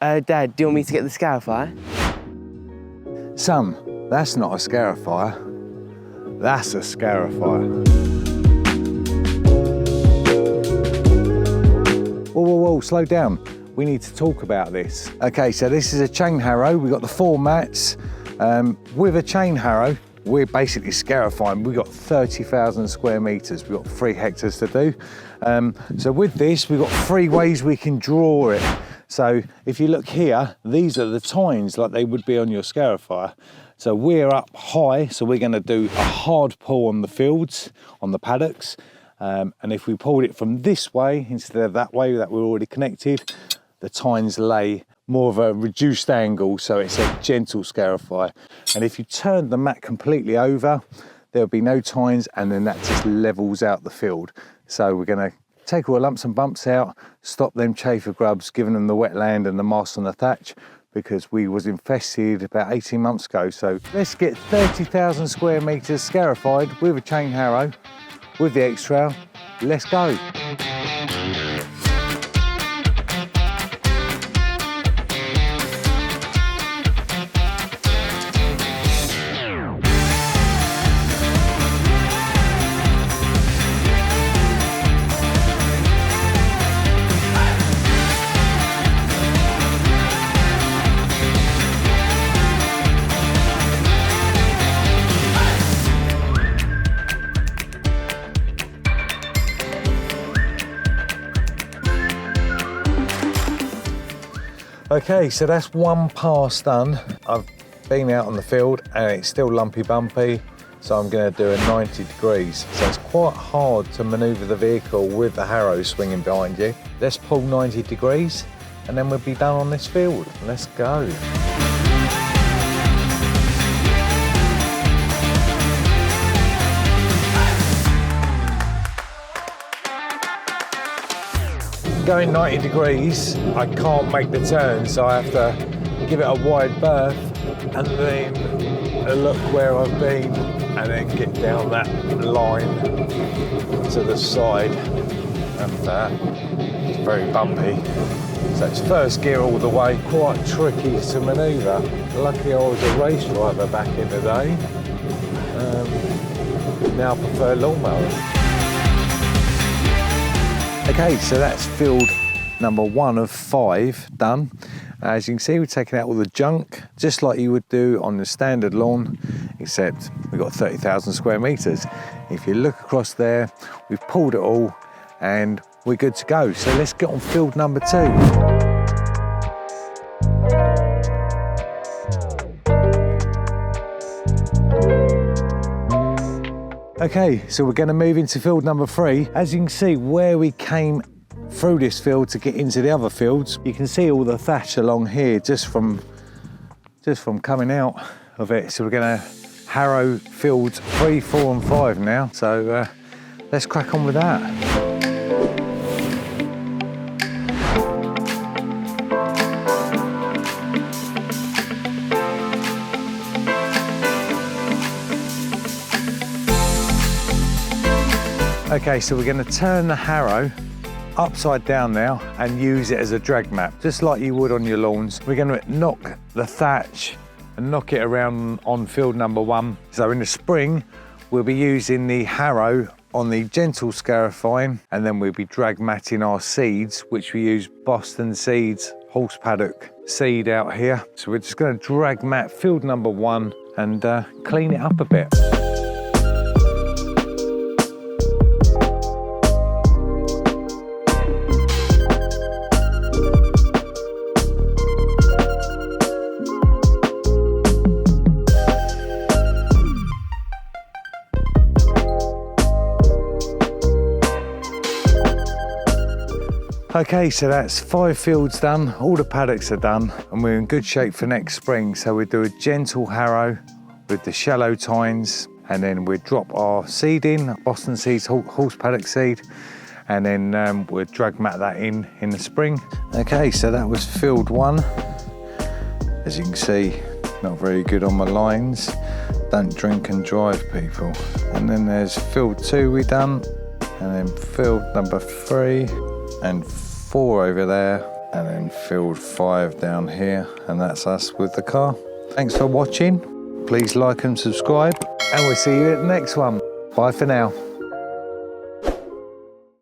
Dad, do you want me to get the Scarify? Son, that's not a scarifier. That's a scarifier. Whoa, whoa, whoa, slow down. We need to talk about this. Okay, so this is a chain harrow. We've got the 4 mats. With a chain harrow, we're basically scarifying. We've got 30,000 square meters. We've got 3 hectares to do. So with this, we've got 3 ways we can draw it. So if you look here, these are the tines like they would be on your scarifier. So we're up high, so we're going to do a hard pull on the fields, on the paddocks. And if we pulled it from this way instead of that way that we're already connected, the tines lay more of a reduced angle, so it's a gentle Scarify. And if you turn the mat completely over, there'll be no tines, and then that just levels out the field. So we're going to take all the lumps and bumps out, stop them chafer grubs, giving them the wetland and the moss and the thatch, because we was infested about 18 months ago. So let's get 30,000 square meters scarified with a chain harrow, with the X-Trail. Let's go. Okay, so that's 1 pass done. I've been out on the field and it's still lumpy bumpy, so I'm going to do a 90 degrees. So it's quite hard to manoeuvre the vehicle with the harrow swinging behind you. Let's pull 90 degrees and then we'll be done on this field. Let's go. Going 90 degrees, I can't make the turn, so I have to give it a wide berth and then look where I've been and then get down that line to the side, and it's very bumpy. So it's first gear all the way, quite tricky to manoeuvre. Luckily I was a race driver back in the day, now I prefer lawnmowers. Okay, so that's field number 1 of 5 done. As you can see, we've taken out all the junk, just like you would do on the standard lawn, except we've got 30,000 square meters. If you look across there, we've pulled it all and we're good to go. So let's get on field number 2. Okay, so we're going to move into field number 3. As you can see, where we came through this field to get into the other fields, you can see all the thatch along here just from coming out of it. So we're going to harrow fields 3, 4 and 5 now. So let's crack on with that. Okay, so we're going to turn the harrow upside down now and use it as a drag map, just like you would on your lawns. We're going to knock the thatch and knock it around on field number 1. So in the spring, we'll be using the harrow on the gentle scarifying, and then we'll be drag matting our seeds, which we use Boston Seeds Horsepaddock seed out here. So we're just going to drag mat field number 1 and clean it up a bit. Okay, so that's 5 fields done, all the paddocks are done, and we're in good shape for next spring. So we do a gentle harrow with the shallow tines, and then we drop our seed in, Boston Seeds Horsepaddock seed, and then we'll drag mat that in the spring. Okay, so that was field 1. As you can see, not very good on my lines. Don't drink and drive, people. And then there's field 2 we done, and then field number 3 and 4 over there. And then field 5 down here, and that's us with the car. Thanks for watching. Please like and subscribe, and we'll see you at the next one. Bye for now.